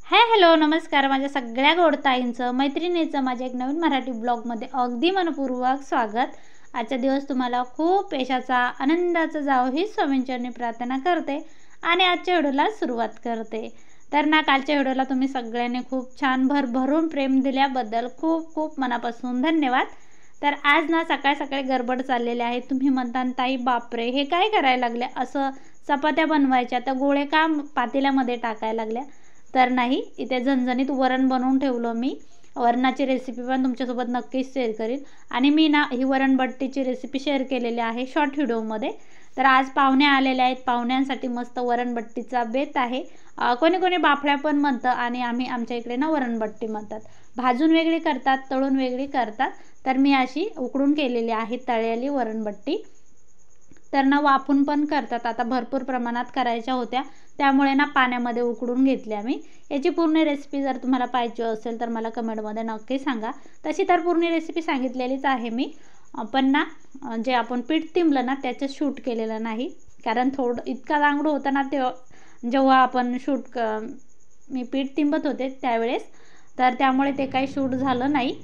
Hello नमस्कार, माझ्या सगळ्या गोडताईंचं मैत्रिणींचं माझ्या एक नवीन मराठी ब्लॉगमध्ये अगदी मनपूर्वक स्वागत। आजचा दिवस तुम्हाला खूप यशाचा आनंदाचा जावो ही स्वामींचरणी प्रार्थना करते आणि आजच्या व्हिडिओला सुरुवात करते। तर ना कालच्या व्हिडिओला तुम्ही सगळ्यांनी खूप छान भरभरून प्रेम दिल्याबद्दल खूप खूप मनापासून धन्यवाद। तर आज ना सकाळ सकाळी गडबड चाललेली आहे। तुम्ही म्हणता ताई बापरे हे काय करायला लागले, असं चपात्या बनवायच्या तर गोळे का पातेल्यामध्ये टाकायला लागल्या। तर नाही, इथे झणझणीत वरण बनवून ठेवलं मी। वरणाची रेसिपी पण तुमच्यासोबत नक्कीच शेअर करीन आणि मी ना ही वरणबट्टीची रेसिपी शेअर केलेली आहे शॉर्ट व्हिडिओमध्ये। तर आज पाहुणे आलेले आहेत, पाहुण्यांसाठी मस्त वरणबट्टीचा बेत आहे। कोणी कोणी बाफळ्या पण म्हणतं आणि आमच्या इकडे ना वरणबट्टी म्हणतात। भाजून वेगळी करतात, तळून वेगळी करतात। तर मी अशी उकडून केलेली आहे तळलेली वरणबट्टी। तर ना वाफून पण करतात, आता भरपूर प्रमाणात करायच्या होत्या त्यामुळे ना पाण्यामध्ये उकडून घेतल्या मी। याची पूर्ण रेसिपी जर तुम्हाला पाहिजे असेल तर मला कमेंटमध्ये नक्की सांगा। तशी तर पूर्ण रेसिपी सांगितलेलीच आहे मी, पण ना जे आपण पीठ तिंबलं ना त्याचं शूट केलेलं नाही, कारण थोडं इतका लांगडं होतं ना ते जेव्हा आपण मी पीठ तिंबत होते त्यावेळेस, तर त्यामुळे ते काही शूट झालं नाही।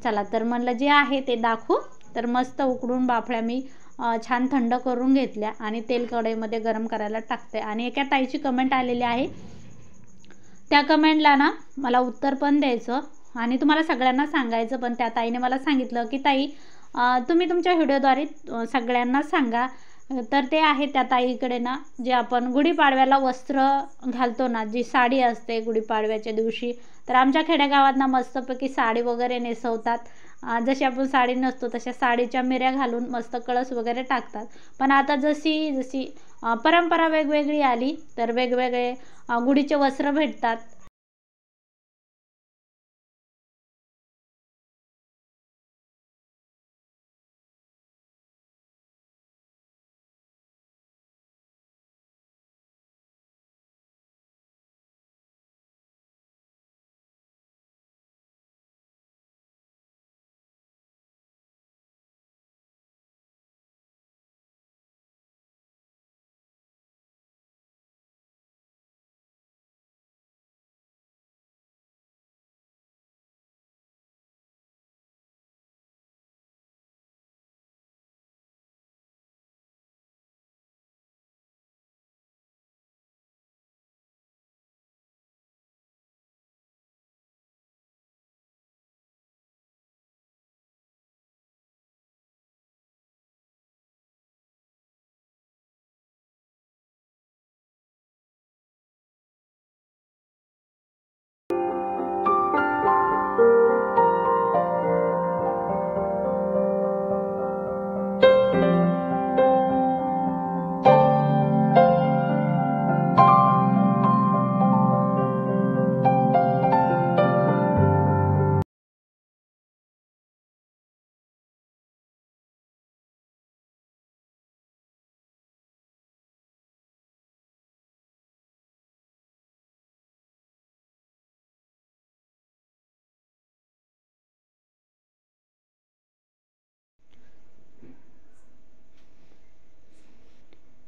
चला तर म्हणलं जे आहे ते दाखवू। तर मस्त उकडून बाफळ्या मी छान थंड करून घेतल्या आणि तेल कढईमध्ये गरम करायला टाकते। आणि एका ताईची कमेंट आलेली आहे, त्या कमेंटला ना मला उत्तर पण द्यायचं आणि तुम्हाला सगळ्यांना सांगायचं, पण त्या ताईने मला सांगितलं की ताई तुम्ही तुमच्या व्हिडिओद्वारे सगळ्यांना सांगा। तर ते आहे त्या ताईकडे ना जे आपण गुढीपाडव्याला वस्त्र घालतो ना, जी साडी असते गुढीपाडव्याच्या दिवशी, तर आमच्या खेड्यागावात ना मस्तपैकी साडी वगैरे नेसवतात। जशी आपण साडी नसतो तशा साडीच्या मिऱ्या घालून मस्त कळस वगैरे टाकतात। पण आता जशी जशी परंपरा वेगवेगळी आली तर वेगवेगळे गुढीचे वस्त्र भेटतात।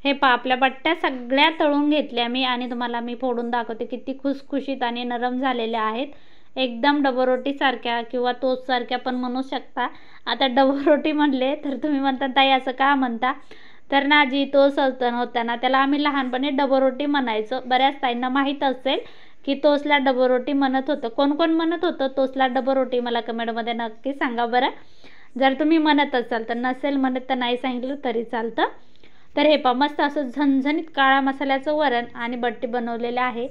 हे आपल्या बट्ट्या सगळ्या तळून घेतल्या मी आणि तुम्हाला मी फोडून दाखवते किती खुसखुशीत आणि नरम झालेल्या आहेत। एकदम डबरोटी सारख्या किंवा टोस्ट सारख्या पण म्हणू शकता। आता डबरोटी म्हणले तर तुम्ही म्हणता ताई असं का म्हणता, तर ना जी टोस्ट होता ना त्याला आम्ही लहानपणी डबरोटी म्हणायचो। बऱ्याच ताईंना माहीत असेल की टोस्टला डबरोटी म्हणत होतं। कोण कोण म्हणत होतं टोस्टला डबरोटी, मला कमेंटमध्ये नक्की सांगा बरं, जर तुम्ही म्हणत असाल तर। नसेल म्हणत तर नाही सांगितलं तरी चालतं। तर हे मस्त असं झणझणीत काळा मसाल्याचं वरण आणि बट्टी बनवलेले आहे